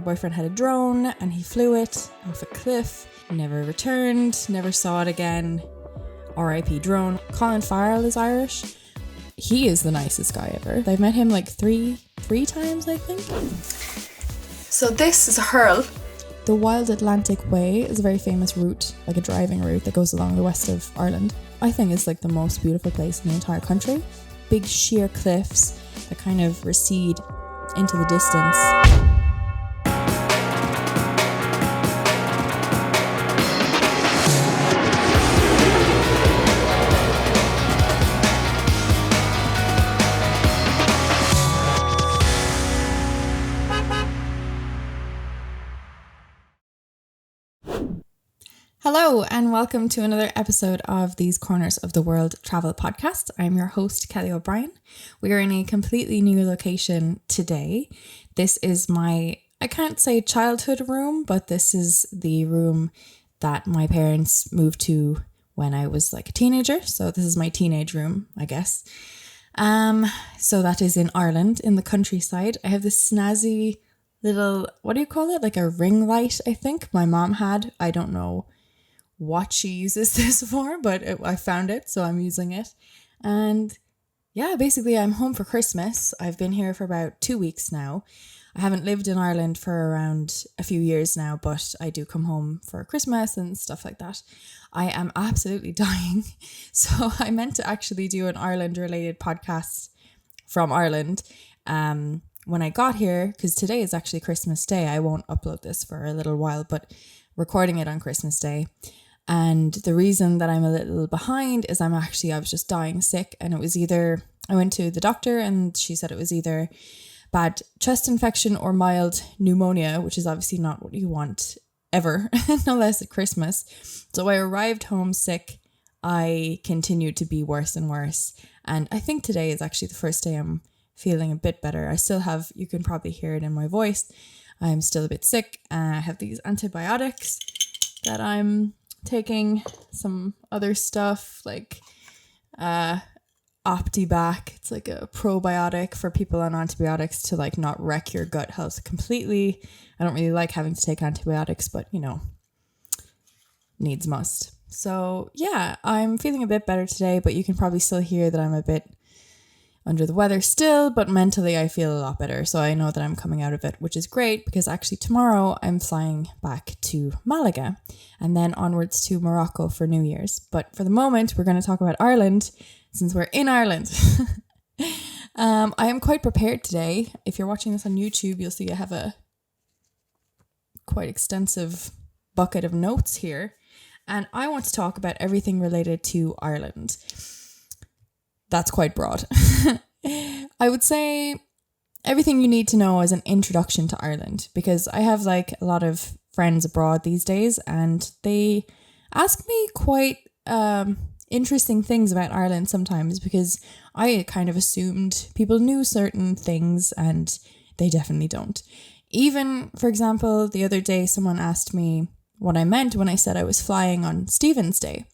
boyfriend had a drone and he flew it off a cliff, never returned, never saw it again. R.I.P. drone. Colin Farrell is Irish. He is the nicest guy ever. I've met him like three times, I think. So this is a hurl. The Wild Atlantic Way is a very famous route, like a driving route that goes along the west of Ireland. I think it's like the most beautiful place in the entire country. Big sheer cliffs that kind of recede into the distance. Hello and welcome to another episode of These Corners of the World Travel Podcast. I'm your host, Kelly O'Brien. We are in a completely new location today. This is my, I can't say childhood room, but this is the room that my parents moved to when I was like a teenager. So this is my teenage room, I guess. So that is in Ireland, in the countryside. I have this snazzy little, what do you call it? Like a ring light, I think my mom had. I don't know what she uses this for, but I found it, so I'm using it. And yeah, basically I'm home for Christmas. I've been here for about 2 weeks now. I haven't lived in Ireland for around a few years now, but I do come home for Christmas and stuff like that. I am absolutely dying. So I meant to actually do an Ireland related podcast from Ireland when I got here, because today is actually Christmas Day. I won't upload this for a little while, but recording it on Christmas Day. And the reason that I'm a little behind is I was just dying sick, and it was either, I went to the doctor and she said it was either bad chest infection or mild pneumonia, which is obviously not what you want ever, no less at Christmas. So I arrived home sick. I continued to be worse and worse. And I think today is actually the first day I'm feeling a bit better. I still have, you can probably hear it in my voice, I'm still a bit sick. I have these antibiotics that I'm taking, some other stuff like Optibac. It's like a probiotic for people on antibiotics to like not wreck your gut health completely. I don't really like having to take antibiotics, but you know, needs must. So yeah, I'm feeling a bit better today, but you can probably still hear that I'm a bit under the weather still, but mentally I feel a lot better. So I know that I'm coming out of it, which is great, because actually tomorrow I'm flying back to Malaga and then onwards to Morocco for New Year's. But for the moment, we're going to talk about Ireland since we're in Ireland. I am quite prepared today. If you're watching this on YouTube, you'll see I have a quite extensive bucket of notes here. And I want to talk about everything related to Ireland. That's quite broad. I would say everything you need to know as an introduction to Ireland, because I have like a lot of friends abroad these days and they ask me quite interesting things about Ireland sometimes, because I kind of assumed people knew certain things and they definitely don't. Even, for example, the other day someone asked me what I meant when I said I was flying on Stephen's Day.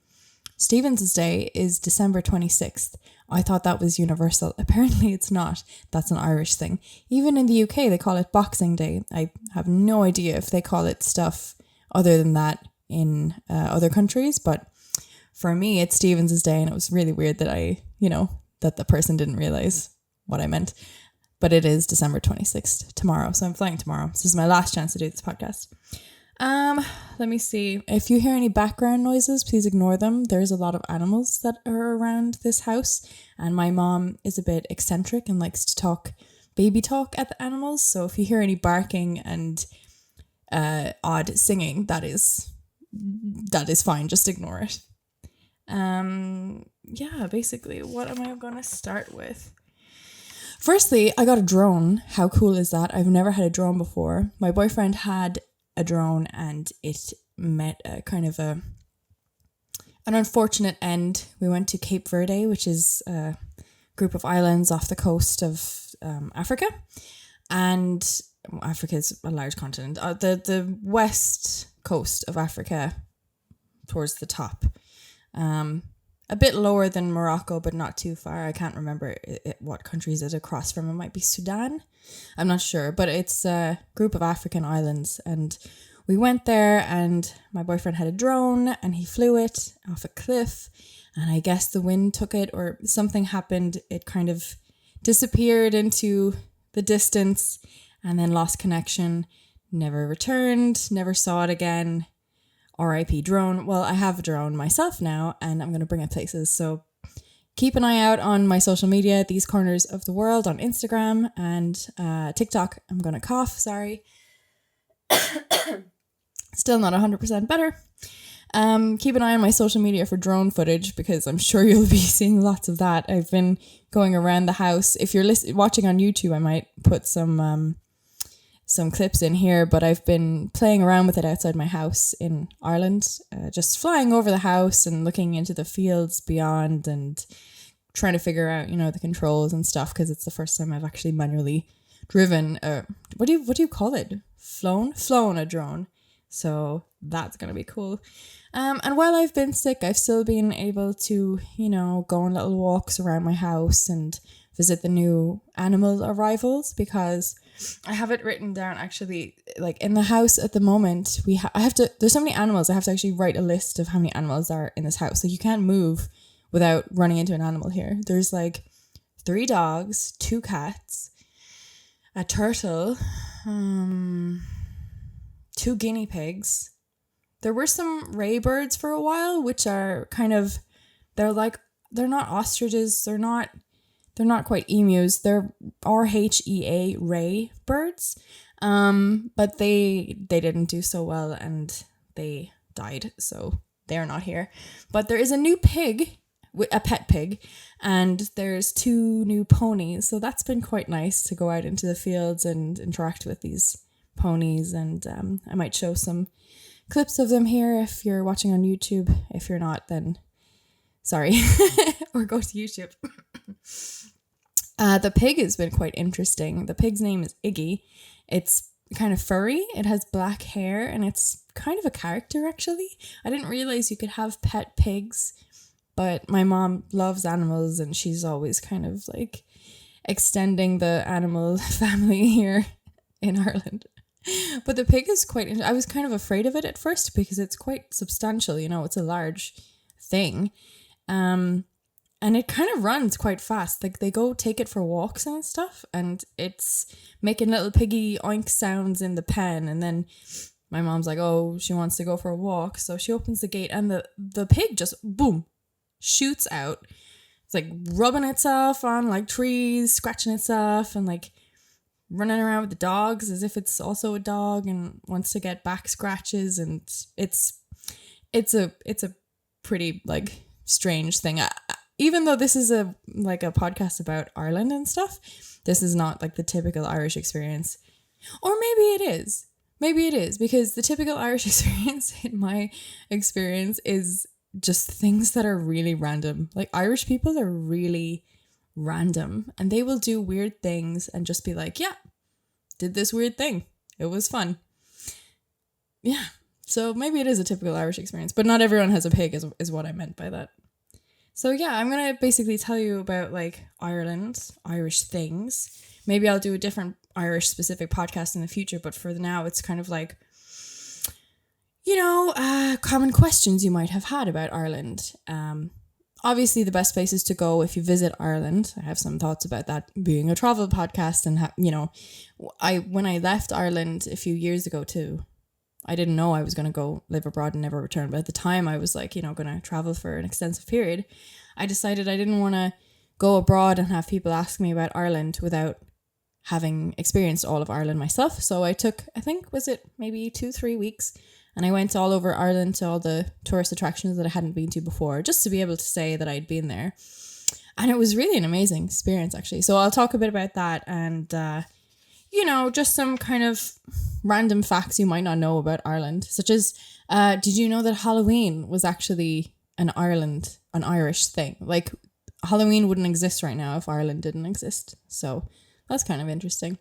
Stephen's Day is December 26th. I thought that was universal. Apparently it's not. That's an Irish thing. Even in the UK, they call it Boxing Day. I have no idea if they call it stuff other than that in other countries. But for me, it's Stephen's Day. And it was really weird that that the person didn't realize what I meant. But it is December 26th tomorrow. So I'm flying tomorrow. This is my last chance to do this podcast. Let me see. If you hear any background noises, please ignore them. There's a lot of animals that are around this house, and my mom is a bit eccentric and likes to talk baby talk at the animals. So if you hear any barking and odd singing, that is fine. Just ignore it. Yeah, basically, what am I going to start with? Firstly, I got a drone. How cool is that? I've never had a drone before. My boyfriend had a drone and it met a kind of an unfortunate end. We went to Cape Verde, which is a group of islands off the coast of Africa, and Africa is a large continent. The west coast of Africa, towards the top, a bit lower than Morocco, but not too far. I can't remember what country is it across from. It might be Sudan. I'm not sure, but it's a group of African islands. And we went there and my boyfriend had a drone and he flew it off a cliff. And I guess the wind took it or something happened. It kind of disappeared into the distance and then lost connection. Never returned, never saw it again. RIP drone. Well, I have a drone myself now and I'm going to bring it places. So keep an eye out on my social media, These Corners of the World on Instagram and TikTok. I'm going to cough, sorry. Still not 100% better. Keep an eye on my social media for drone footage because I'm sure you'll be seeing lots of that. I've been going around the house. If you're watching on YouTube, I might put some clips in here, but I've been playing around with it outside my house in Ireland, just flying over the house and looking into the fields beyond and trying to figure out, the controls and stuff because it's the first time I've actually manually driven what do you call it? Flown a drone. So that's going to be cool. And while I've been sick, I've still been able to, go on little walks around my house and visit the new animal arrivals because I have it written down actually, like in the house at the moment, there's so many animals, I have to actually write a list of how many animals are in this house. Like you can't move without running into an animal here. There's like 3 dogs, 2 cats, a turtle, 2 guinea pigs. There were some ray birds for a while, which are they're not ostriches, they're not quite emus, they're RHEA ray birds, but they didn't do so well and they died, so they're not here. But there is a new pig, a pet pig, and there's 2 new ponies, so that's been quite nice to go out into the fields and interact with these ponies, and I might show some clips of them here if you're watching on YouTube. If you're not, then sorry. Or go to YouTube. The pig has been quite interesting. The pig's name is Iggy. It's kind of furry. It has black hair and it's kind of a character actually. I didn't realize you could have pet pigs, but my mom loves animals and she's always kind of like extending the animal family here in Ireland. But the pig is I was kind of afraid of it at first because it's quite substantial, it's a large thing. And it kind of runs quite fast. Like they go take it for walks and stuff and it's making little piggy oink sounds in the pen. And then my mom's like, oh, she wants to go for a walk. So she opens the gate and the pig just boom, shoots out. It's like rubbing itself on like trees, scratching itself and like running around with the dogs as if it's also a dog and wants to get back scratches. And it's a pretty like strange thing. Even though this is a podcast about Ireland and stuff, this is not like the typical Irish experience. Or maybe it is. Maybe it is, because the typical Irish experience, in my experience, is just things that are really random. Like Irish people are really random and they will do weird things and just be like, yeah, did this weird thing. It was fun. Yeah. So maybe it is a typical Irish experience, but not everyone has a pig is what I meant by that. So yeah, I'm going to basically tell you about like Ireland, Irish things. Maybe I'll do a different Irish specific podcast in the future, but for now it's kind of like, common questions you might have had about Ireland. Obviously the best places to go if you visit Ireland. I have some thoughts about that being a travel podcast and, when I left Ireland a few years ago I didn't know I was going to go live abroad and never return. But at the time I was like, going to travel for an extensive period. I decided I didn't want to go abroad and have people ask me about Ireland without having experienced all of Ireland myself. So I took, I think, was it maybe 2-3 weeks? And I went all over Ireland to all the tourist attractions that I hadn't been to before, just to be able to say that I'd been there. And it was really an amazing experience, actually. So I'll talk a bit about that and, just some kind of random facts you might not know about Ireland, such as, did you know that Halloween was actually an Irish thing? Like, Halloween wouldn't exist right now if Ireland didn't exist. So that's kind of interesting.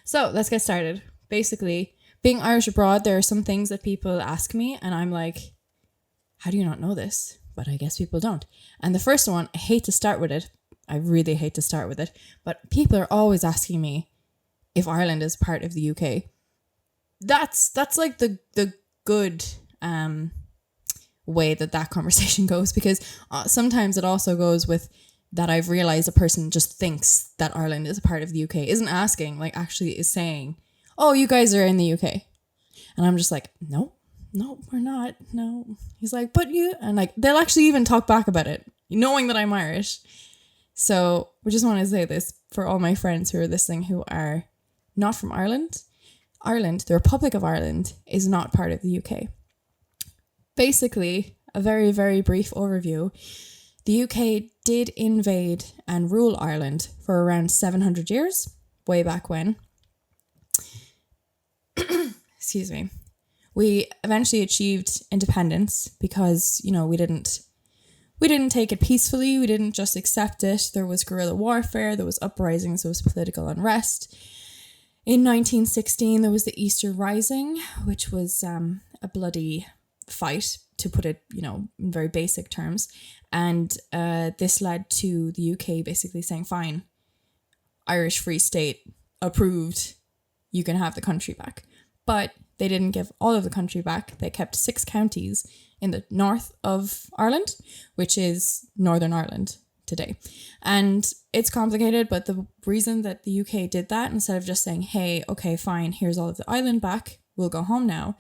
So let's get started. Basically, being Irish abroad, there are some things that people ask me and I'm like, how do you not know this? but I guess people don't. And the first one, I hate to start with it. I really hate to start with it, but people are always asking me if Ireland is part of the UK. That's like the good way that conversation goes, because sometimes it also goes with that I've realized a person just thinks that Ireland is a part of the UK, isn't asking, like actually is saying, oh, you guys are in the UK. And I'm just like, no, we're not. No. He's like, but you, and like, they'll actually even talk back about it, knowing that I'm Irish. So we just want to say this for all my friends who are listening who are not from Ireland. Ireland, the Republic of Ireland, is not part of the UK. Basically, a very, very brief overview. The UK did invade and rule Ireland for around 700 years, way back when. Excuse me. We eventually achieved independence because, you know, we didn't take it peacefully. We didn't just accept it. There was guerrilla warfare. There was uprisings. There was political unrest. In 1916, there was the Easter Rising, which was a bloody fight, to put it, you know, in very basic terms. And this led to the UK basically saying, fine, Irish Free State approved, you can have the country back. But they didn't give all of the country back. They kept 6 counties in the north of Ireland, which is Northern Ireland today. And it's complicated, but the reason that the UK did that, instead of just saying, hey, okay, fine, here's all of the island back, we'll go home now,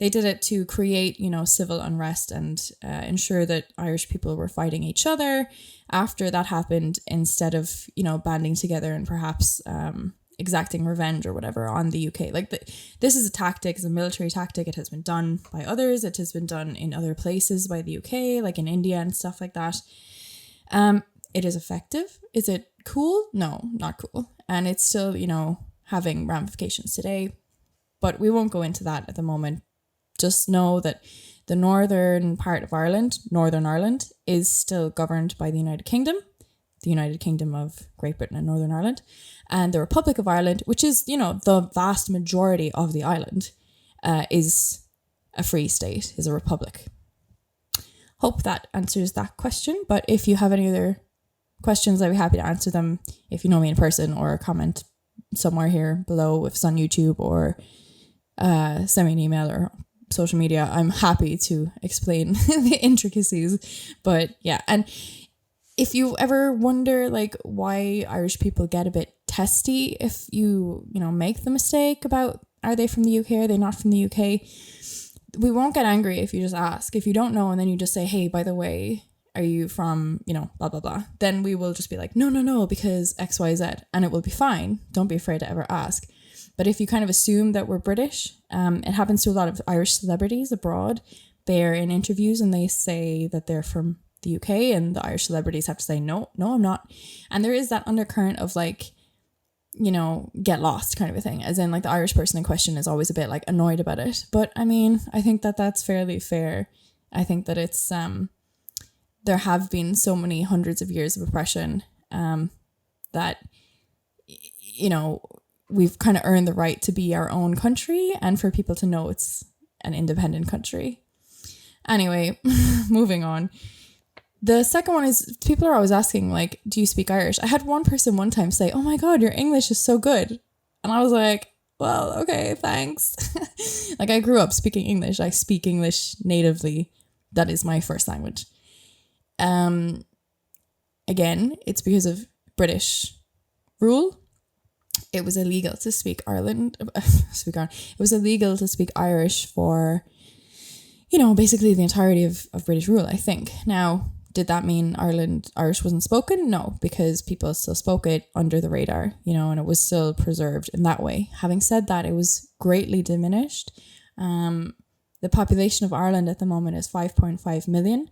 they did it to create, you know, civil unrest and ensure that Irish people were fighting each other. After that happened, instead of, you know, banding together and perhaps exacting revenge or whatever on the UK. Like, this is a tactic, it's a military tactic. It has been done by others. It has been done in other places by the UK, like in India and stuff like that. It is effective. Is it cool? No, not cool. And it's still, you know, having ramifications today. But we won't go into that at the moment. Just know that the northern part of Ireland, Northern Ireland, is still governed by the United Kingdom of Great Britain and Northern Ireland. And the Republic of Ireland, which is, you know, the vast majority of the island, is a free state, is a republic. Hope that answers that question. But if you have any other questions, I'd be happy to answer them if you know me in person, or comment somewhere here below if it's on YouTube, or send me an email or social media. I'm happy to explain the intricacies. But yeah, and if you ever wonder like why Irish people get a bit testy if you know, make the mistake about are they from the UK, are they not from the UK, we won't get angry if you just ask. If you don't know and then you just say, hey, by the way, are you from, you know, blah, blah, blah, then we will just be like, no, because XYZ, and it will be fine. Don't be afraid to ever ask. But if you kind of assume that we're British, it happens to a lot of Irish celebrities abroad. They're in interviews and they say that they're from the UK, and the Irish celebrities have to say, no, I'm not. And there is that undercurrent of like, you know, get lost kind of a thing, as in like the Irish person in question is always a bit like annoyed about it. But I mean, I think that that's fairly fair. I think that it's there have been so many hundreds of years of oppression that, you know, we've kind of earned the right to be our own country and for people to know it's an independent country. Anyway, moving on. The second one is, people are always asking, like, do you speak Irish? I had one person one time say, oh my God, your English is so good. And I was like, well, okay, thanks. Like, I grew up speaking English. I speak English natively. That is my first language. Again, it's because of British rule. It was illegal to speak It was illegal to speak Irish for, you know, basically the entirety of British rule, I think. Now, did that mean Irish wasn't spoken? No, because people still spoke it under the radar, you know, and it was still preserved in that way. Having said that, it was greatly diminished. The population of Ireland at the moment is 5.5 million,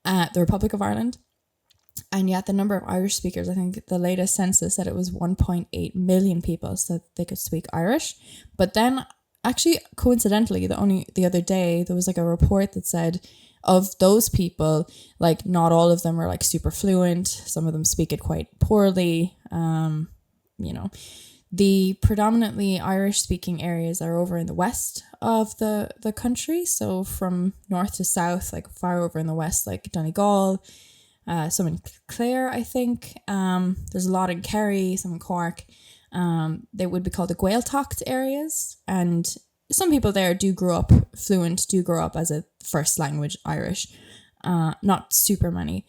the Republic of Ireland. And yet the number of Irish speakers, I think the latest census said it was 1.8 million people so that they could speak Irish. But then actually, coincidentally, the other day, there was like a report that said of those people, like not all of them are like super fluent. Some of them speak it quite poorly. You know, The predominantly Irish-speaking areas are over in the west of the country. So from north to south, like far over in the west, like Donegal, some in Clare, I think. There's a lot in Kerry, some in Cork. They would be called the Gaeltacht areas. And some people there do grow up as a first language Irish. Not super many,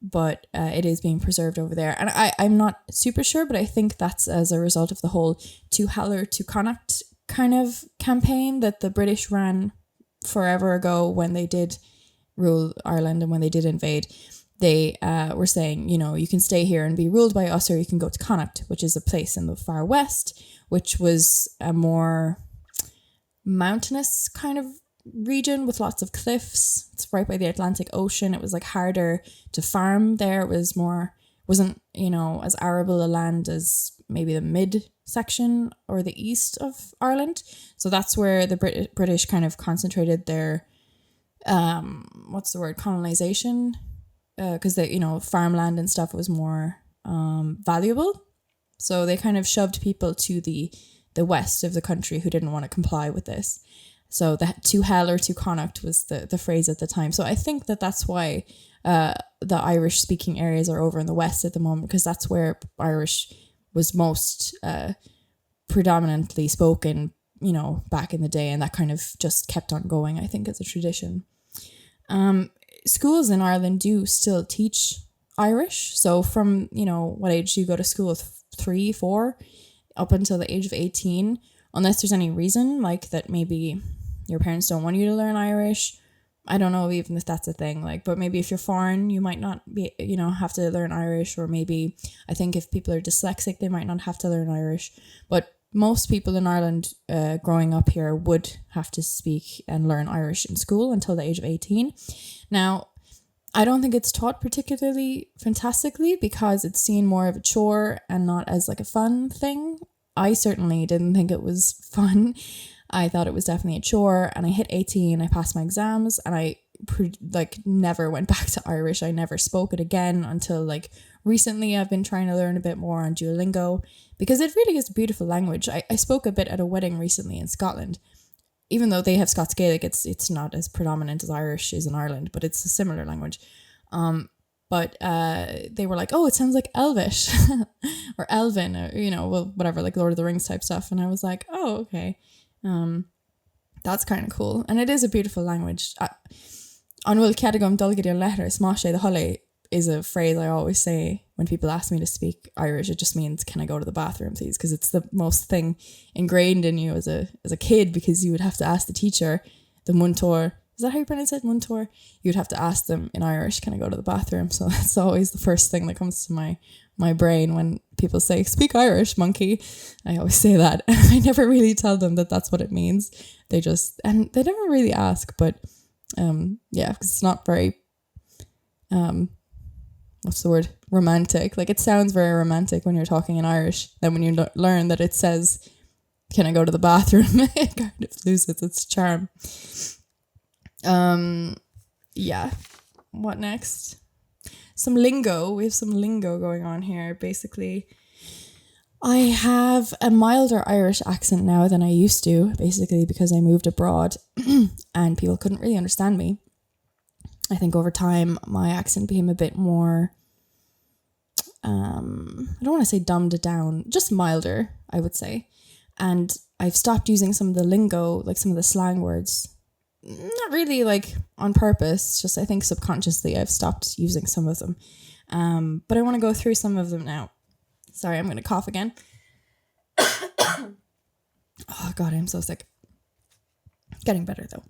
but it is being preserved over there. And I'm not super sure, but I think that's as a result of the whole To Heller to Connacht kind of campaign that the British ran forever ago when they did rule Ireland and when they did invade. They were saying, you can stay here and be ruled by us, or you can go to Connacht, which is a place in the far west, which was a more mountainous kind of region with lots of cliffs. It's right by the Atlantic Ocean. It was like harder to farm there. It wasn't as arable a land as maybe the mid section or the east of Ireland. So that's where the British kind of concentrated their colonization, because farmland and stuff was more valuable. So they kind of shoved people to the west of the country who didn't want to comply with this. So the To Hell or To Connacht was the phrase at the time. So I think that's why the Irish speaking areas are over in the west at the moment, because that's where Irish was most predominantly spoken, back in the day, and that kind of just kept on going, I think, as a tradition. Schools in Ireland do still teach Irish. So from, what age do you go to school? 3, 4, up until the age of 18, unless there's any reason like that maybe your parents don't want you to learn Irish. I don't know even if that's a thing, but maybe if you're foreign, you might not be, have to learn Irish, or maybe I think if people are dyslexic, they might not have to learn Irish. But most people in Ireland growing up here would have to speak and learn Irish in school until the age of 18. Now, I don't think it's taught particularly fantastically because it's seen more of a chore and not as like a fun thing. I certainly didn't think it was fun. I thought it was definitely a chore, and I hit 18, I passed my exams, and I never went back to Irish. I never spoke it again until recently. I've been trying to learn a bit more on Duolingo because it really is a beautiful language. I spoke a bit at a wedding recently in Scotland. Even though they have Scots Gaelic, it's not as predominant as Irish is in Ireland, but it's a similar language. But they were like, oh, it sounds like Elvish or Elven, or, whatever, like Lord of the Rings type stuff. And I was like, oh, okay. That's kind of cool. And it is a beautiful language. An bhfuil cead agam dul go dtí an leithreas má sé de thola is a phrase I always say when people ask me to speak Irish. It just means, can I go to the bathroom, please? Because it's the most thing ingrained in you as a kid, because you would have to ask the teacher, the muntor. Is that how you pronounce it? Muntor? You'd have to ask them in Irish, can I go to the bathroom? So that's always the first thing that comes to my brain when people say, speak Irish, monkey. I always say that. I never really tell them that that's what it means. They never really ask, but because it's not very, what's the word? Romantic. It sounds very romantic when you're talking in Irish. Then when you learn that it says, can I go to the bathroom? It kind of loses its charm. Yeah. What next? Some lingo. We have some lingo going on here. Basically, I have a milder Irish accent now than I used to, basically because I moved abroad and people couldn't really understand me. I think over time my accent became a bit more, I don't want to say dumbed down, just milder, I would say. And I've stopped using some of the lingo, some of the slang words. Not really on purpose, just I think subconsciously I've stopped using some of them. But I want to go through some of them now. Sorry, I'm going to cough again. Oh God, I'm so sick. Getting better though.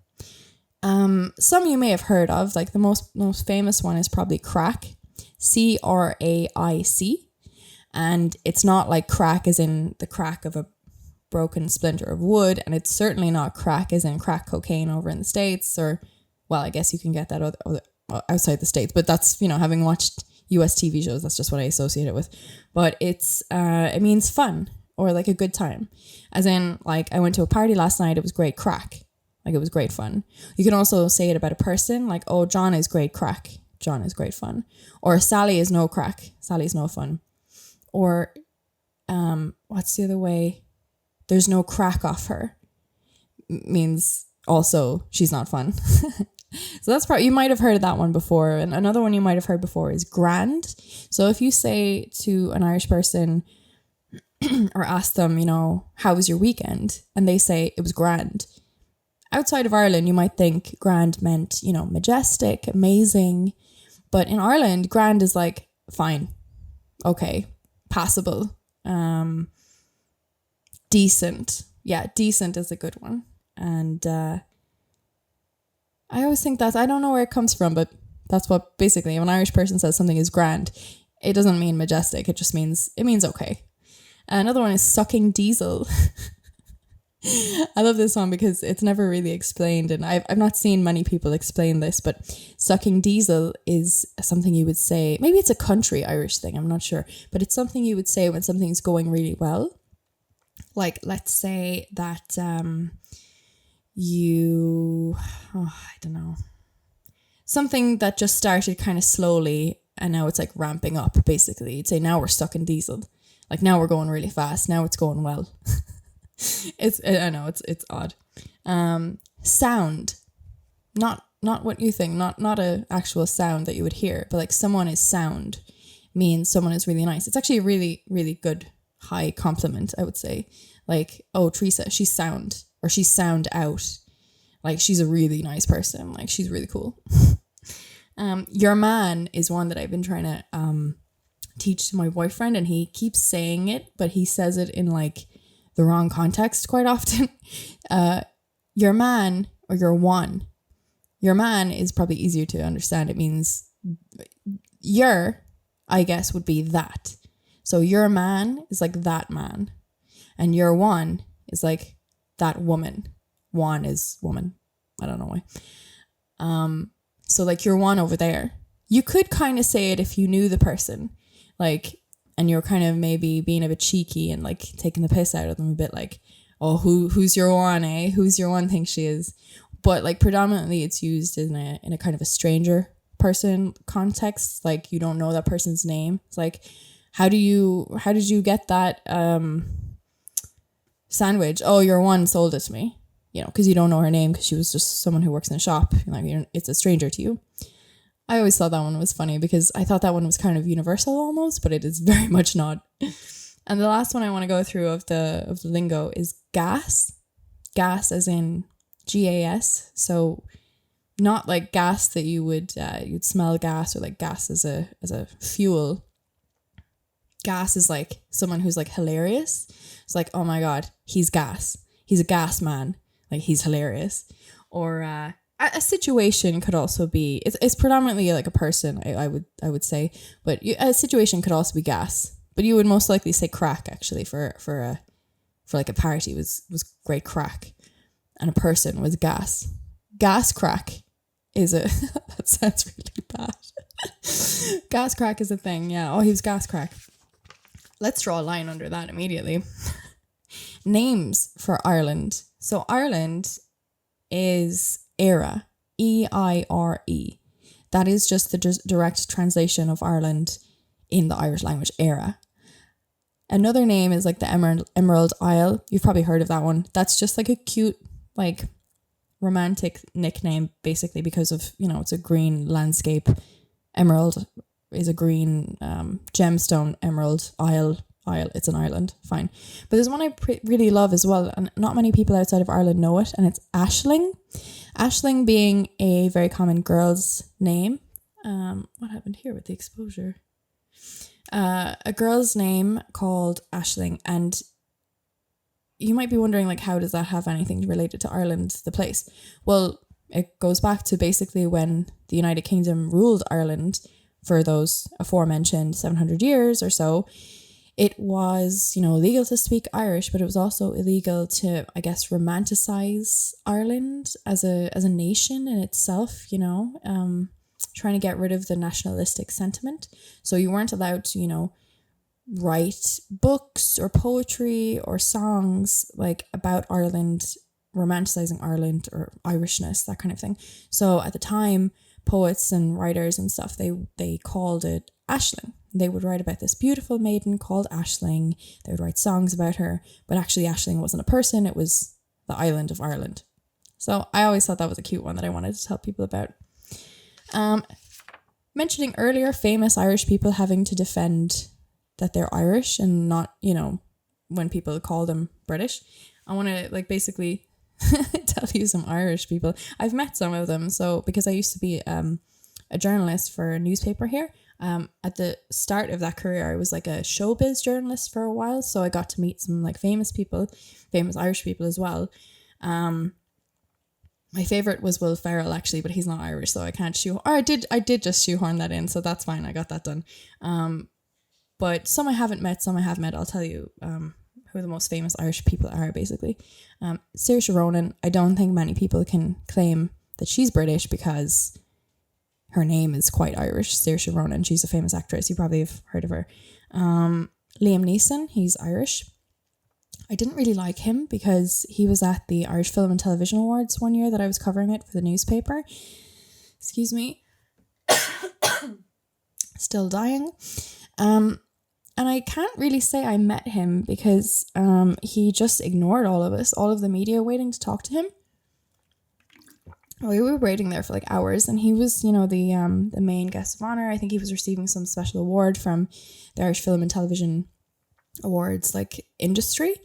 Some you may have heard of, the most famous one is probably crack, CRAIC. And it's not crack as in the crack of a broken splinter of wood, and it's certainly not crack as in crack cocaine over in the States, or, well, I guess you can get that other outside the States, but that's, having watched US TV shows, that's just what I associate it with. But it's it means fun, or a good time, as in I went to a party last night, it was great crack, it was great fun. You can also say it about a person, oh, John is great crack, John is great fun, or Sally is no crack, Sally's no fun, or what's the other way? There's no crack off her. Means also she's not fun. So that's probably, you might have heard of that one before. And another one you might have heard before is grand. So if you say to an Irish person or ask them, you know, how was your weekend? And they say it was grand. Outside of Ireland, you might think grand meant, you know, majestic, amazing. But in Ireland, grand is like fine, okay, passable, decent. Yeah, decent is a good one. And I always think I don't know where it comes from, but that's what basically, when an Irish person says something is grand, it doesn't mean majestic. It just means, it means okay. Another one is sucking diesel. I love this one because it's never really explained, and I've not seen many people explain this, but sucking diesel is something you would say, maybe it's a country Irish thing, I'm not sure, but it's something you would say when something's going really well. Like, let's say that I don't know, something that just started kind of slowly and now it's like ramping up, basically. You'd say, now we're stuck in diesel. Like, now we're going really fast. Now it's going well. I know it's odd. Sound, not what you think, not a actual sound that you would hear, but like someone is sound means someone is really nice. It's actually a really, really good high compliment, I would say. Like, oh, Teresa, she's sound, or she's sound out. Like, she's a really nice person. Like, she's really cool. Your man is one that I've been trying to teach to my boyfriend, and he keeps saying it, but he says it in like the wrong context quite often. Your man, or your one. Your man is probably easier to understand. It means your, I guess, would be that. So your man is like that man. And your one is like that woman. One is woman. I don't know why. So like your one over there. You could kind of say it if you knew the person. Like, and you're kind of maybe being a bit cheeky and like taking the piss out of them a bit, like, oh, who's your one, eh? Who's your one think she is? But like predominantly it's used in a kind of a stranger person context. Like, you don't know that person's name. It's like, how did you get that sandwich? Oh, your one sold it to me. You know, because you don't know her name, because she was just someone who works in a shop. Like, it's a stranger to you. I always thought that one was funny because I thought that one was kind of universal almost, but it is very much not. And the last one I want to go through of the lingo is gas. Gas as in GAS. So not like gas that you would you'd smell gas, or like gas as a fuel. Gas is like someone who's like hilarious. It's like, oh my God, he's gas. He's a gas man. Like, he's hilarious. Or a situation could also be, it's predominantly like a person, I would say, but a situation could also be gas. But you would most likely say crack, actually, for like a party was great crack, and a person was gas. Gas crack is a that sounds really bad. Gas crack is a thing, yeah. Oh, he was gas crack. Let's draw a line under that immediately. Names for Ireland. So Ireland is Éire, E-I-R-E. That is just the direct translation of Ireland in the Irish language, Éire. Another name is like the Emerald Isle. You've probably heard of that one. That's just like a cute, like, romantic nickname, basically, because of, you know, it's a green landscape. Emerald is a green gemstone. Emerald Isle, it's an island, fine. But there's one I really love as well, and not many people outside of Ireland know it, and it's Aisling. Aisling being a very common girl's name. What happened here with the exposure? A girl's name called Aisling, and you might be wondering, like, how does that have anything related to Ireland, the place? Well, it goes back to basically when the United Kingdom ruled Ireland for those aforementioned 700 years or so. It was, you know, illegal to speak Irish, but it was also illegal to, I guess, romanticize Ireland as a nation in itself, you know, trying to get rid of the nationalistic sentiment. So you weren't allowed to, you know, write books or poetry or songs like about Ireland, romanticizing Ireland or Irishness, that kind of thing. So at the time, poets and writers and stuff, they called it Aisling. They would write about this beautiful maiden called Aisling. They would write songs about her, but actually Aisling wasn't a person, it was the island of Ireland. So I always thought that was a cute one that I wanted to tell people about. Mentioning earlier famous Irish people having to defend that they're Irish and not, when people call them British, I want to basically tell you some Irish people. I've met some of them. So because I used to be a journalist for a newspaper here, at the start of that career, I was like a showbiz journalist for a while. So I got to meet some famous people, famous Irish people as well. My favorite was Will Ferrell, actually, but he's not Irish, so I can't I did just shoehorn that in, so that's fine. I got that done. But some I haven't met, some I have met. I'll tell you who the most famous Irish people are, basically. Saoirse Ronan, I don't think many people can claim that she's British because her name is quite Irish. Saoirse Ronan, she's a famous actress. You probably have heard of her. Liam Neeson, he's Irish. I didn't really like him because he was at the Irish Film and Television Awards one year that I was covering it for the newspaper. Excuse me. Still dying. And I can't really say I met him because he just ignored all of us, all of the media waiting to talk to him. We were waiting there for hours, and he was, the main guest of honor. I think he was receiving some special award from the Irish Film and Television Awards industry,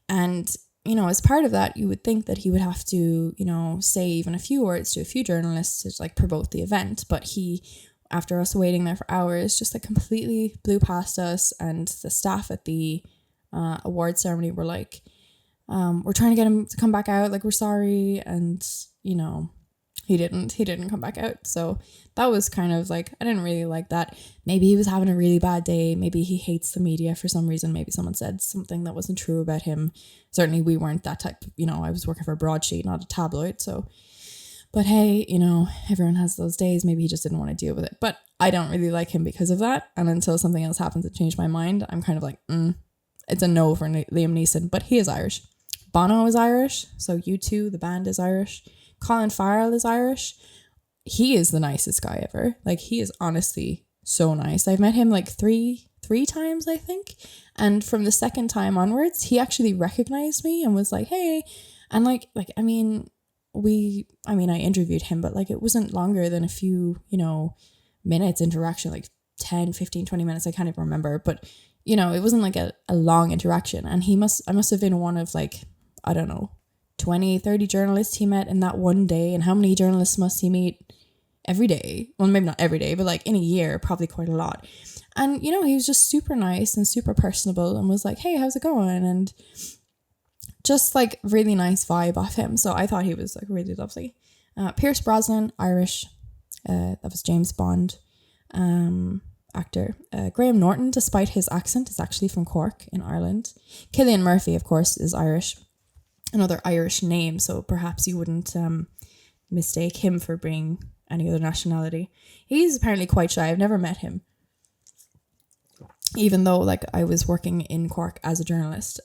and as part of that you would think that he would have to say even a few words to a few journalists to promote the event, but he, after us waiting there for hours, just completely blew past us. And the staff at the award ceremony were like, we're trying to get him to come back out, we're sorry. And he didn't come back out. So that was kind of I didn't really like that. Maybe he was having a really bad day. Maybe he hates the media for some reason. Maybe someone said something that wasn't true about him. Certainly we weren't that type, I was working for a broadsheet, not a tabloid. So, but hey, everyone has those days. Maybe he just didn't want to deal with it. But I don't really like him because of that. And until something else happens to change my mind, I'm kind of it's a no for Liam Neeson. But he is Irish. Bono is Irish. So U2, the band, is Irish. Colin Farrell is Irish. He is the nicest guy ever. He is honestly so nice. I've met him three times, I think. And from the second time onwards, he actually recognized me and was like, hey. And I interviewed him, but it wasn't longer than a few, minutes interaction, 10, 15, 20 minutes. I can't even remember. But, it wasn't a long interaction. And I must have been one of I don't know, 20, 30 journalists he met in that one day. And how many journalists must he meet every day? Well, maybe not every day, but in a year, probably quite a lot. And, he was just super nice and super personable and was like, hey, how's it going? And just really nice vibe off him. So I thought he was really lovely. Pierce Brosnan, Irish. That was James Bond actor. Graham Norton, despite his accent, is actually from Cork in Ireland. Cillian Murphy, of course, is Irish. Another Irish name, so perhaps you wouldn't mistake him for being any other nationality. He's apparently quite shy. I've never met him, even though I was working in Cork as a journalist.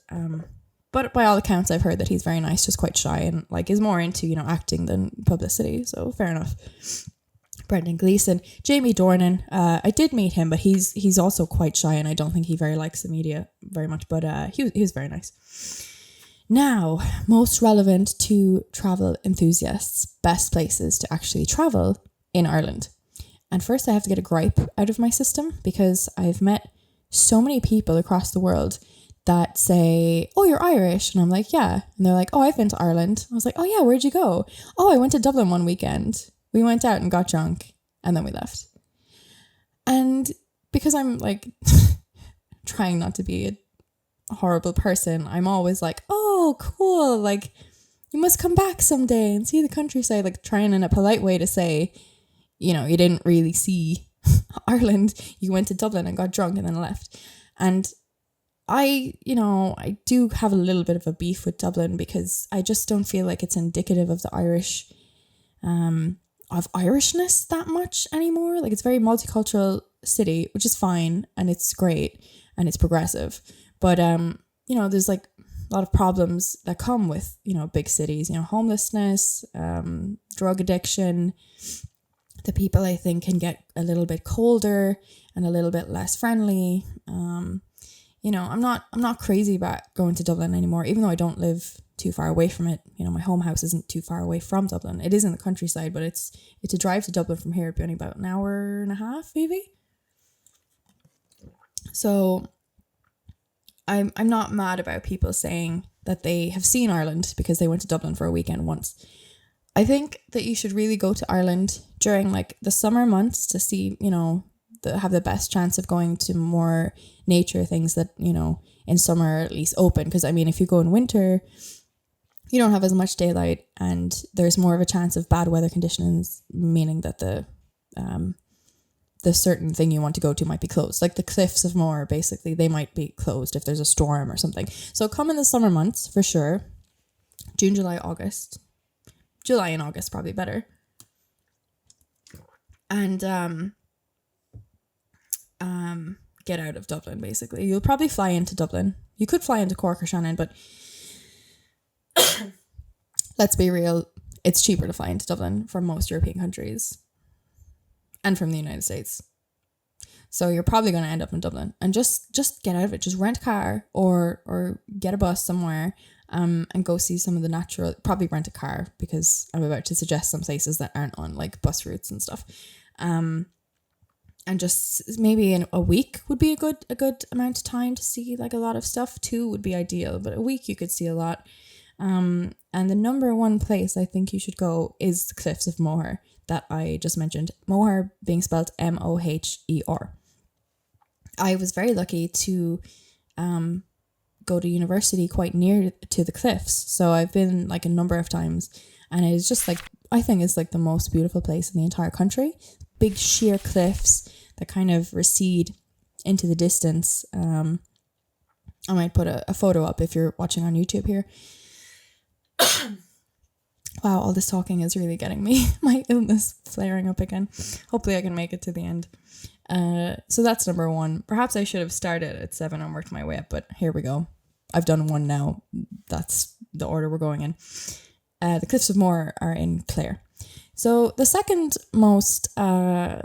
But by all accounts, I've heard that he's very nice, just quite shy, and is more into acting than publicity. So fair enough. Brendan Gleeson, Jamie Dornan. I did meet him, but he's also quite shy, and I don't think he very likes the media very much. But he was very nice. Now, most relevant to travel enthusiasts, best places to actually travel in Ireland. And first I have to get a gripe out of my system because I've met so many people across the world that say, oh, you're Irish. And I'm like, yeah. And they're like, oh, I've been to Ireland. I was like, oh yeah, where'd you go? Oh, I went to Dublin one weekend. We went out and got drunk and then we left. And because I'm trying not to be a horrible person, I'm always like, oh, cool, you must come back someday and see the countryside, trying in a polite way to say, you didn't really see Ireland, you went to Dublin and got drunk and then left. And I do have a little bit of a beef with Dublin because I just don't feel like it's indicative of the Irish of Irishness that much anymore. It's a very multicultural city, which is fine and it's great and it's progressive. But, there's a lot of problems that come with, big cities, homelessness, drug addiction. The people, I think, can get a little bit colder and a little bit less friendly. I'm not crazy about going to Dublin anymore, even though I don't live too far away from it. My home house isn't too far away from Dublin. It is in the countryside, but it's a drive to Dublin from here. It'd be only about an hour and a half, maybe. So I'm not mad about people saying that they have seen Ireland because they went to Dublin for a weekend once. I think that you should really go to Ireland during like the summer months to see, have the best chance of going to more nature things that, in summer at least open. Because I mean, if you go in winter, you don't have as much daylight and there's more of a chance of bad weather conditions, meaning that the certain thing you want to go to might be closed. Like the Cliffs of Moher, basically, they might be closed if there's a storm or something. So come in the summer months for sure. June, July, August. July and August probably better. And get out of Dublin, basically. You'll probably fly into Dublin. You could fly into Cork or Shannon, but let's be real, it's cheaper to fly into Dublin from most European countries and from the United States. So you're probably going to end up in Dublin, and just get out of it. Just rent a car or get a bus somewhere and go see some of the natural, probably rent a car because I'm about to suggest some places that aren't on like bus routes and stuff. And just maybe in a week would be a good amount of time to see like a lot of stuff. 2 would be ideal, but a week you could see a lot. And the number one place I think you should go is the Cliffs of Moher that I just mentioned. Moher being spelled Moher. I was very lucky to go to university quite near to the cliffs, so I've been like a number of times, and it's just like, I think it's like the most beautiful place in the entire country. Big sheer cliffs that kind of recede into the distance. I might put a photo up if you're watching on YouTube here. Wow, all this talking is really getting me, my illness flaring up again. Hopefully I can make it to the end. So that's number 1. Perhaps I should have started at 7 and worked my way up, but here we go. I've done 1 now. That's the order we're going in. The Cliffs of Moher are in Clare. So the second most the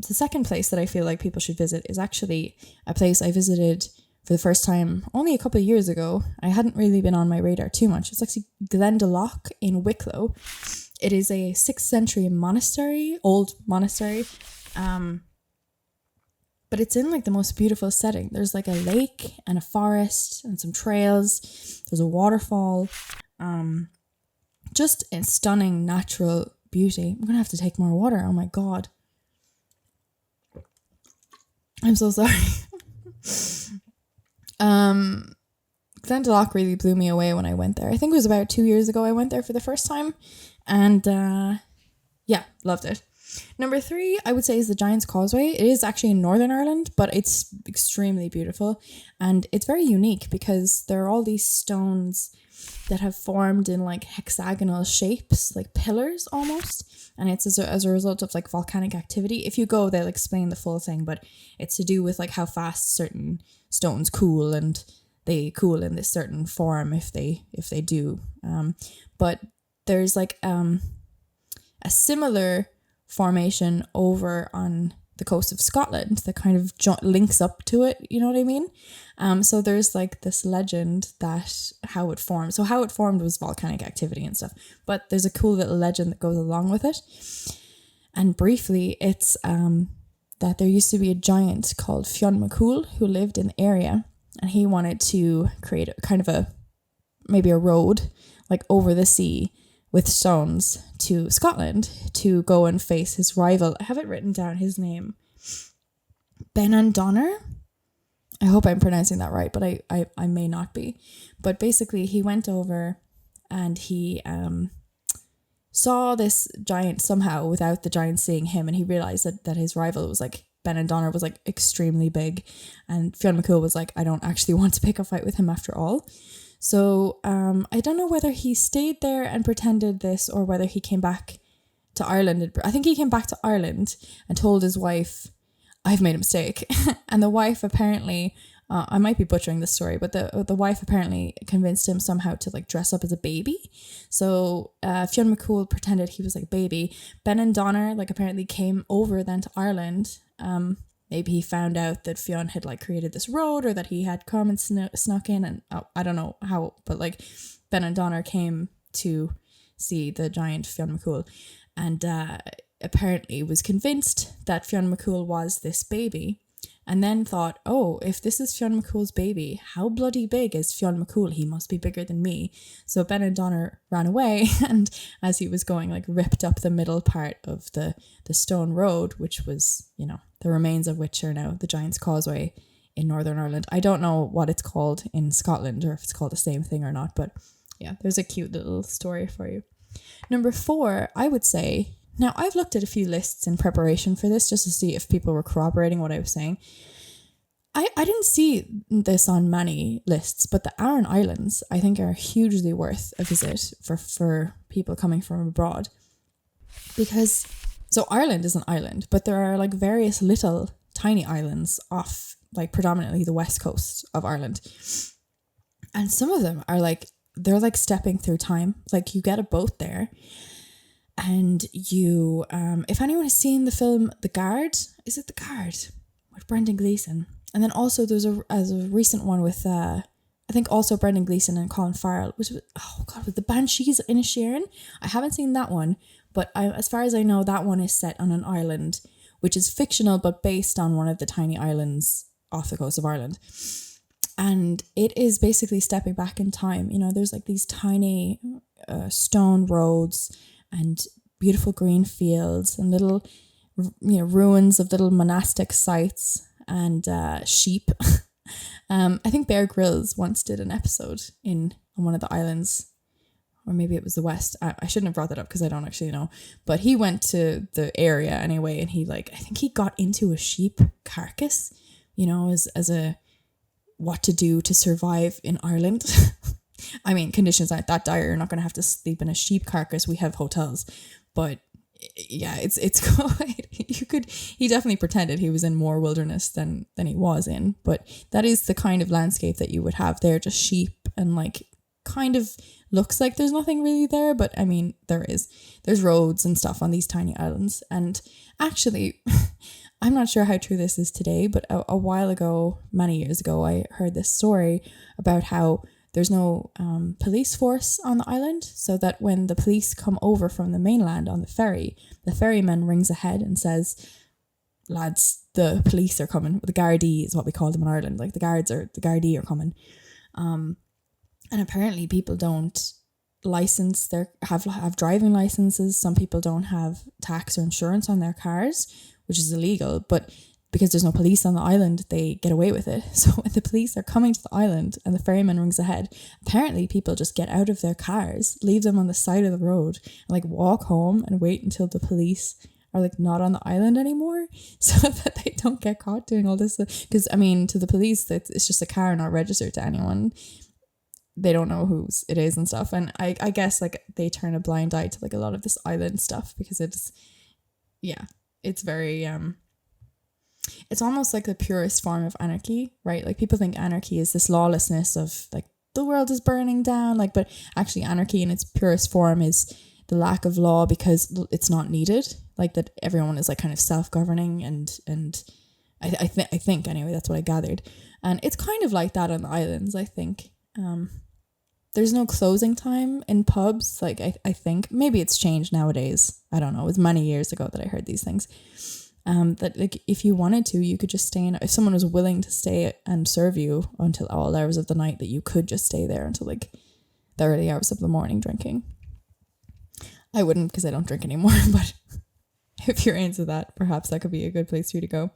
second place that I feel like people should visit is actually a place I visited for the first time only a couple of years ago. I hadn't really been on my radar too much. It's actually Glendalough in Wicklow. It is a 6th century monastery, old monastery. But it's in like the most beautiful setting. There's like a lake and a forest and some trails. There's a waterfall. Just in stunning natural beauty. I'm gonna have to take more water. Oh my god. I'm so sorry. Glendalough really blew me away when I went there. I think it was about 2 years ago I went there for the first time. And yeah, loved it. Number 3, I would say, is the Giant's Causeway. It is actually in Northern Ireland, but it's extremely beautiful. And it's very unique because there are all these stones that have formed in like hexagonal shapes, like pillars almost. And it's as a result of like volcanic activity. If you go, they'll explain the full thing, but it's to do with like how fast certain stones cool, and they cool in this certain form if they do. But there's like a similar formation over on the coast of Scotland that kind of links up to it, you know what I mean? So there's like this legend that how it formed. So how it formed was volcanic activity and stuff, but there's a cool little legend that goes along with it. And briefly, it's that there used to be a giant called Fionn McCool who lived in the area, and he wanted to create maybe a road like over the sea with stones to Scotland to go and face his rival. I have it written down, his name. Benandonner? I hope I'm pronouncing that right, but I may not be. But basically he went over and he saw this giant somehow without the giant seeing him, and he realized that his rival was like, Benandonner was like extremely big, and Fionn McCool was like, I don't actually want to pick a fight with him after all. So I don't know whether he stayed there and pretended this or whether he came back to Ireland. I think he came back to Ireland and told his wife, I've made a mistake. And the wife apparently I might be butchering the story, but the wife apparently convinced him somehow to like dress up as a baby. So Fionn McCool pretended he was like a baby. Ben and Donner like apparently came over then to Ireland. Maybe he found out that Fionn had like created this road, or that he had come and snuck in, and I don't know how, but like Ben and Donner came to see the giant Fionn McCool, and apparently was convinced that Fionn McCool was this baby, and then thought, oh, if this is Fionn McCool's baby, how bloody big is Fionn McCool? He must be bigger than me. So Ben and Donner ran away, and as he was going, like ripped up the middle part of the stone road, which was, you know, the remains of which are now the Giant's Causeway in Northern Ireland. I don't know what it's called in Scotland, or if it's called the same thing or not, but yeah, there's a cute little story for you. Number 4, I would say, now I've looked at a few lists in preparation for this just to see if people were corroborating what I was saying. I didn't see this on many lists, but the Aran Islands I think are hugely worth a visit for people coming from abroad. Because, so Ireland is an island, but there are like various little tiny islands off like predominantly the west coast of Ireland. And some of them are like, they're like stepping through time. Like you get a boat there, and you, if anyone has seen the film The Guard, is it The Guard with Brendan Gleeson? And then also there's a recent one with I think also Brendan Gleeson and Colin Farrell, which was, oh god, with the Banshees in Inisherin. I haven't seen that one, but as far as I know, that one is set on an island, which is fictional but based on one of the tiny islands off the coast of Ireland. And it is basically stepping back in time. You know, there's like these tiny stone roads and beautiful green fields and little, you know, ruins of little monastic sites and sheep. I think Bear Grylls once did an episode on one of the islands, or maybe it was the West. I shouldn't have brought that up because I don't actually know. But he went to the area anyway, and he like, I think he got into a sheep carcass, you know, as a what to do to survive in Ireland. I mean, conditions aren't that dire. You're not going to have to sleep in a sheep carcass. We have hotels. But yeah, it's quite, he definitely pretended he was in more wilderness than he was in. But that is the kind of landscape that you would have there, just sheep, and like kind of looks like there's nothing really there. But I mean, there's roads and stuff on these tiny islands. And actually, I'm not sure how true this is today, but a while ago, many years ago, I heard this story about how there's no police force on the island, so that when the police come over from the mainland on the ferryman rings ahead and says, lads, the police are coming. The Gardaí is what we call them in Ireland. Like the Gardaí are coming. And apparently people don't have driving licenses. Some people don't have tax or insurance on their cars, which is illegal, but because there's no police on the island, they get away with it. So when the police are coming to the island and the ferryman rings ahead, apparently people just get out of their cars, leave them on the side of the road, and like walk home and wait until the police are like not on the island anymore, so that they don't get caught doing all this. Because I mean, to the police, it's just a car not registered to anyone. They don't know whose it is and stuff. And I guess like they turn a blind eye to like a lot of this island stuff because it's very it's almost like the purest form of anarchy, right? Like people think anarchy is this lawlessness of like the world is burning down, like, but actually anarchy in its purest form is the lack of law because it's not needed, like that everyone is like kind of self-governing and I think anyway, that's what I gathered. And it's kind of like that on the islands, I think. There's no closing time in pubs, like I think maybe it's changed nowadays. I don't know. It was many years ago that I heard these things. That like if you wanted to, you could just stay in. If someone was willing to stay and serve you until all hours of the night, that you could just stay there until like the early hours of the morning drinking. I wouldn't because I don't drink anymore, but if you're into that, perhaps that could be a good place for you to go.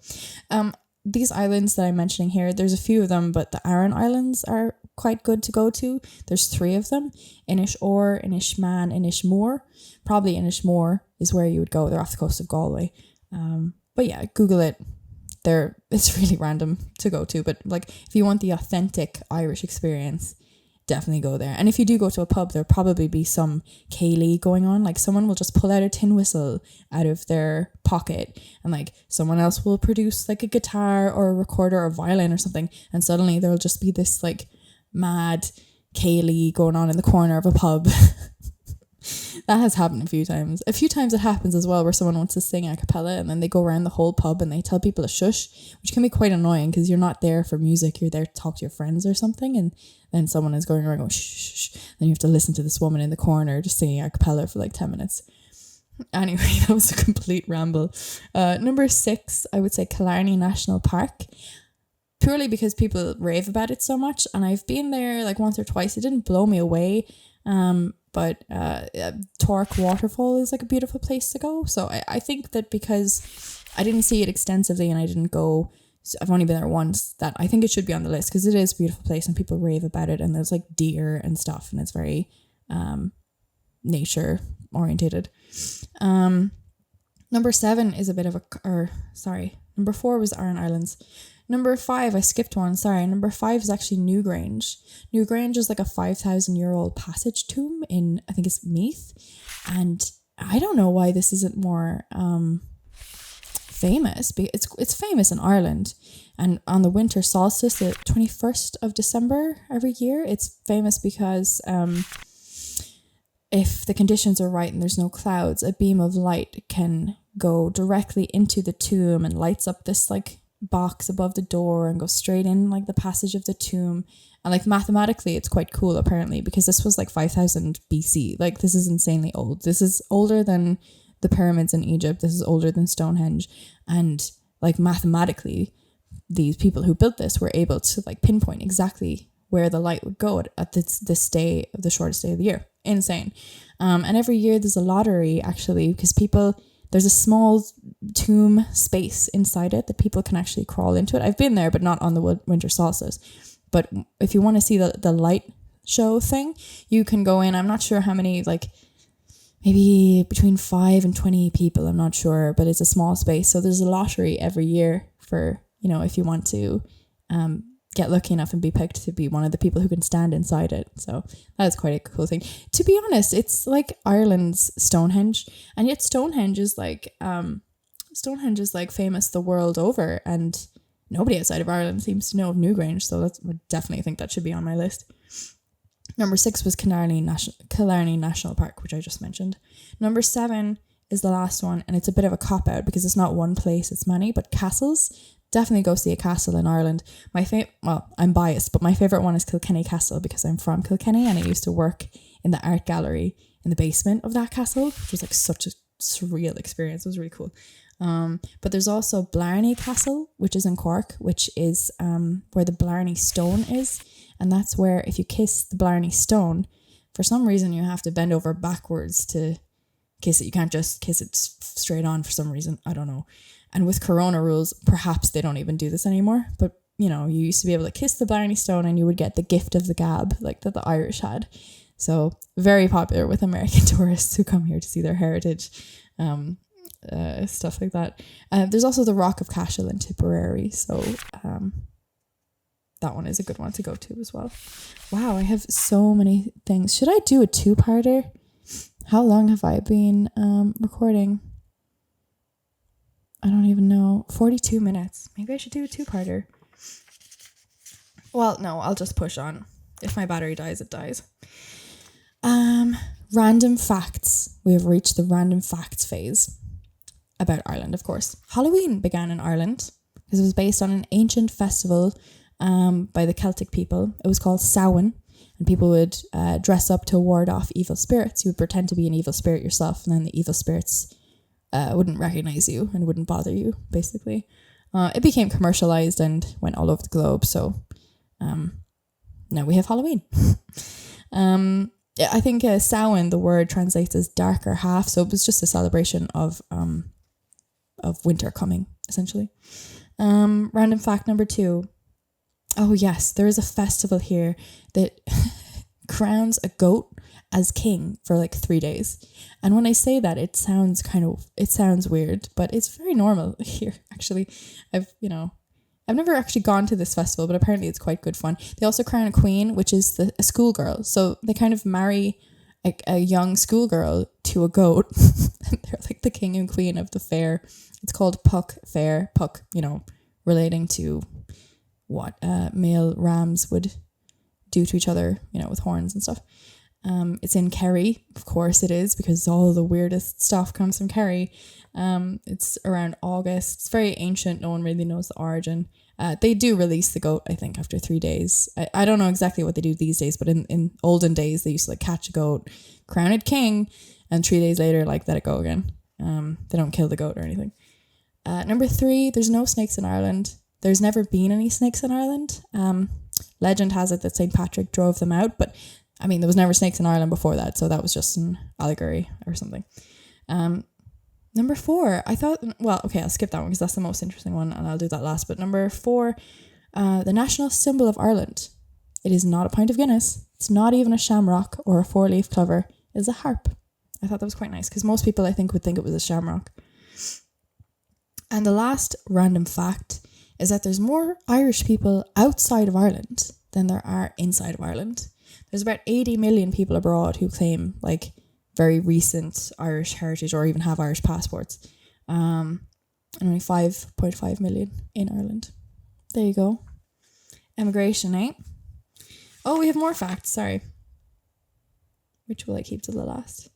These islands that I'm mentioning here, there's a few of them, but the Aran Islands are quite good to go to. There's 3 of them: Inishore, Inishman, Inishmore. Probably Inishmore is where you would go. They're off the coast of Galway. But yeah, Google it. It's really random to go to, but like if you want the authentic Irish experience, definitely go there. And if you do go to a pub, there'll probably be some ceilidh going on. Like someone will just pull out a tin whistle out of their pocket, and like someone else will produce like a guitar or a recorder or a violin or something, and suddenly there'll just be this like mad ceilidh going on in the corner of a pub. That has happened a few times. A few times it happens as well where someone wants to sing a cappella and then they go around the whole pub and they tell people to shush, which can be quite annoying because you're not there for music, you're there to talk to your friends or something, and then someone is going around going shh, shh, shh. Then you have to listen to this woman in the corner just singing a cappella for like 10 minutes. Anyway, that was a complete ramble. Number 6, I would say Killarney National Park. Purely because people rave about it so much, and I've been there like once or twice. It didn't blow me away. But Torque Waterfall is like a beautiful place to go. So I think that because I didn't see it extensively and I didn't go, so I've only been there once, that I think it should be on the list because it is a beautiful place and people rave about it, and there's like deer and stuff, and it's very nature orientated. Number 7 is a bit of number 4 was Aran Islands. Number 5, I skipped one, sorry. Number 5 is actually Newgrange. Newgrange is like a 5,000-year-old passage tomb in, I think it's Meath. And I don't know why this isn't more famous. It's famous in Ireland. And on the winter solstice, the 21st of December every year, it's famous because if the conditions are right and there's no clouds, a beam of light can go directly into the tomb and lights up this like box above the door and go straight in like the passage of the tomb. And like mathematically it's quite cool apparently, because this was like 5,000 BC. Like this is insanely old. This is older than the pyramids in Egypt. This is older than Stonehenge. And like mathematically these people who built this were able to like pinpoint exactly where the light would go at this day of the shortest day of the year. Insane. And every year there's a lottery actually, because there's a small tomb space inside it that people can actually crawl into it. I've been there, but not on the winter solstice. But if you want to see the light show thing, you can go in. I'm not sure how many, like maybe between 5 and 20 people. I'm not sure, but it's a small space. So there's a lottery every year for, if you want to get lucky enough and be picked to be one of the people who can stand inside it. So that is quite a cool thing. To be honest, it's like Ireland's Stonehenge, and yet Stonehenge is like famous the world over, and nobody outside of Ireland seems to know of Newgrange. So I definitely think that should be on my list. Number 6 was Killarney National Park, which I just mentioned. Number 7 is the last one, and it's a bit of a cop out because it's not one place, it's many, but castles. Definitely go see a castle in Ireland. I'm biased, but my favourite one is Kilkenny Castle because I'm from Kilkenny and I used to work in the art gallery in the basement of that castle, which was like such a surreal experience. It was really cool. But there's also Blarney Castle, which is in Cork, which is where the Blarney Stone is. And that's where if you kiss the Blarney Stone, for some reason you have to bend over backwards to kiss it. You can't just kiss it straight on for some reason. I don't know. And with Corona rules, perhaps they don't even do this anymore. But, you used to be able to kiss the Blarney Stone and you would get the gift of the gab, like that the Irish had. So very popular with American tourists who come here to see their heritage, stuff like that. There's also the Rock of Cashel in Tipperary. So that one is a good one to go to as well. Wow, I have so many things. Should I do a 2-parter? How long have I been recording? I don't even know. 42 minutes. Maybe I should do a 2-parter. Well, no, I'll just push on. If my battery dies, it dies. Random facts. We have reached the random facts phase about Ireland, of course. Halloween began in Ireland because it was based on an ancient festival by the Celtic people. It was called Samhain, and people would dress up to ward off evil spirits. You would pretend to be an evil spirit yourself, and then the evil spirits wouldn't recognize you and wouldn't bother you, basically. It became commercialized and went all over the globe, so now we have Halloween. I think Samhain, the word translates as darker half, so it was just a celebration of winter coming, essentially. Random fact number 2. Oh yes, there is a festival here that crowns a goat as king for like 3 days. And when I say that, it sounds weird, but it's very normal here, actually. I've I've never actually gone to this festival, but apparently it's quite good fun. They also crown a queen, which is a schoolgirl. So they kind of marry a young schoolgirl to a goat. They're like the king and queen of the fair. It's called Puck Fair. Puck, relating to what male rams would do to each other, with horns and stuff. It's in Kerry, of course it is, because all the weirdest stuff comes from Kerry. It's around August. It's very ancient. No one really knows the origin. They do release the goat, I think, after 3 days. I don't know exactly what they do these days, but in olden days, they used to catch a goat, crown it king, and 3 days later, let it go again. They don't kill the goat or anything. Number 3, there's no snakes in Ireland. There's never been any snakes in Ireland. Legend has it that St. Patrick drove them out, but there was never snakes in Ireland before that, so that was just an allegory or something. Number 4, I thought, I'll skip that one because that's the most interesting one and I'll do that last. But number 4, the national symbol of Ireland. It is not a pint of Guinness. It's not even a shamrock or a 4-leaf clover. It's a harp. I thought that was quite nice because most people, I think, would think it was a shamrock. And the last random fact is that there's more Irish people outside of Ireland than there are inside of Ireland. There's about 80 million people abroad who claim very recent Irish heritage or even have Irish passports. And only 5.5 million in Ireland. There you go. Emigration, eh? Oh, we have more facts, sorry. Which will I keep to the last?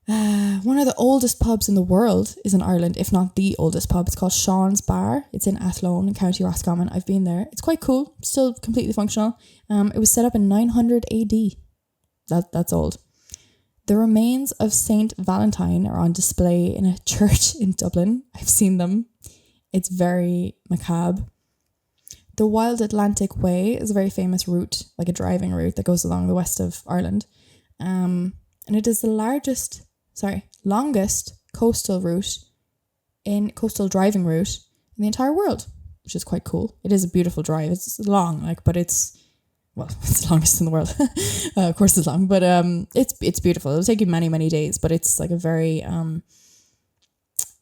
One of the oldest pubs in the world is in Ireland, if not the oldest pub. It's called Sean's Bar. It's in Athlone in County Roscommon. I've been there. It's quite cool. Still completely functional. It was set up in 900 AD. That's old. The remains of Saint Valentine are on display in a church in Dublin. I've seen them. It's very macabre. The Wild Atlantic Way is a very famous route, like a driving route that goes along the west of Ireland. And it is the longest coastal driving route in the entire world, which is quite cool. It is a beautiful drive. It's long, but it's the longest in the world. Of course it's long, but it's beautiful. It'll take you many, many days, but it's a very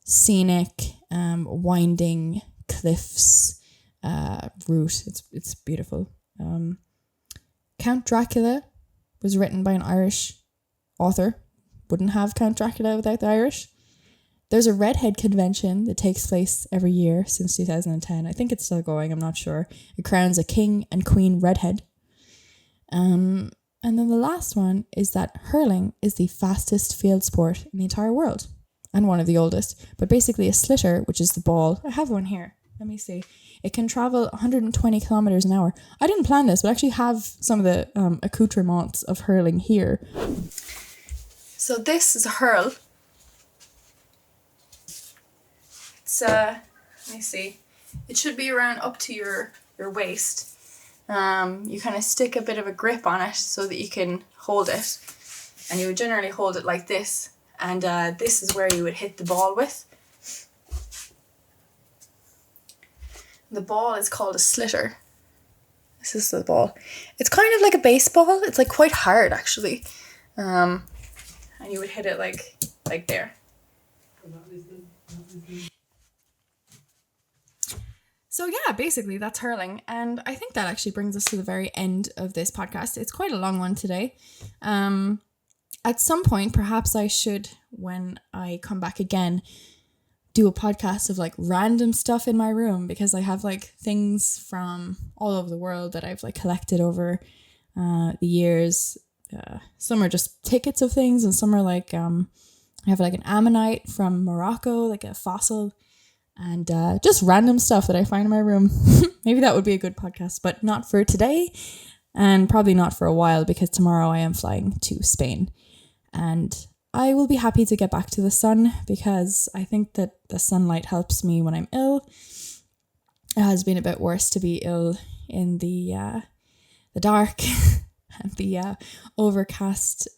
scenic, winding cliffs route. It's beautiful. Count Dracula was written by an Irish author. Wouldn't have Count Dracula without the Irish. There's a redhead convention that takes place every year since 2010. I think it's still going, I'm not sure. It crowns a king and queen redhead. And then the last one is that hurling is the fastest field sport in the entire world and one of the oldest. But basically a slitter, which is the ball. I have one here. Let me see. It can travel 120 kilometers an hour. I didn't plan this, but I actually have some of the accoutrements of hurling here. So this is a hurl. It's let me see. It should be around up to your waist. You kind of stick a bit of a grip on it so that you can hold it, and you would generally hold it like this, and this is where you would hit the ball with. The ball is called a slitter. This is the ball. It's kind of like a baseball. It's quite hard actually, and you would hit it like there. So yeah, basically that's hurling. And I think that actually brings us to the very end of this podcast. It's quite a long one today. At some point, perhaps I should, when I come back again, do a podcast of random stuff in my room, because I have things from all over the world that I've collected over the years. Some are just tickets of things, and some are I have an ammonite from Morocco, a fossil. And just random stuff that I find in my room. Maybe that would be a good podcast, but not for today, and probably not for a while, because tomorrow I am flying to Spain, and I will be happy to get back to the sun, because I think that the sunlight helps me when I'm ill. It has been a bit worse to be ill in the dark and the overcast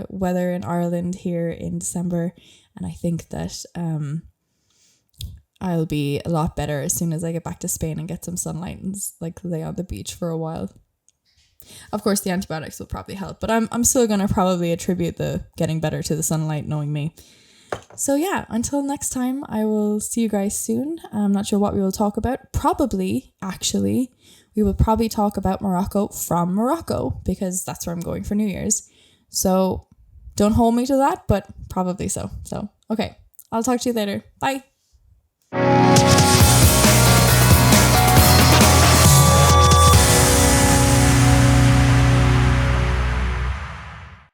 weather in Ireland here in December, and I think that I'll be a lot better as soon as I get back to Spain and get some sunlight and lay on the beach for a while. Of course, the antibiotics will probably help, but I'm still going to probably attribute the getting better to the sunlight, knowing me. So yeah, until next time, I will see you guys soon. I'm not sure what we will talk about. Probably, actually, we will probably talk about Morocco from Morocco because that's where I'm going for New Year's. So don't hold me to that, but probably so. So, okay. I'll talk to you later. Bye.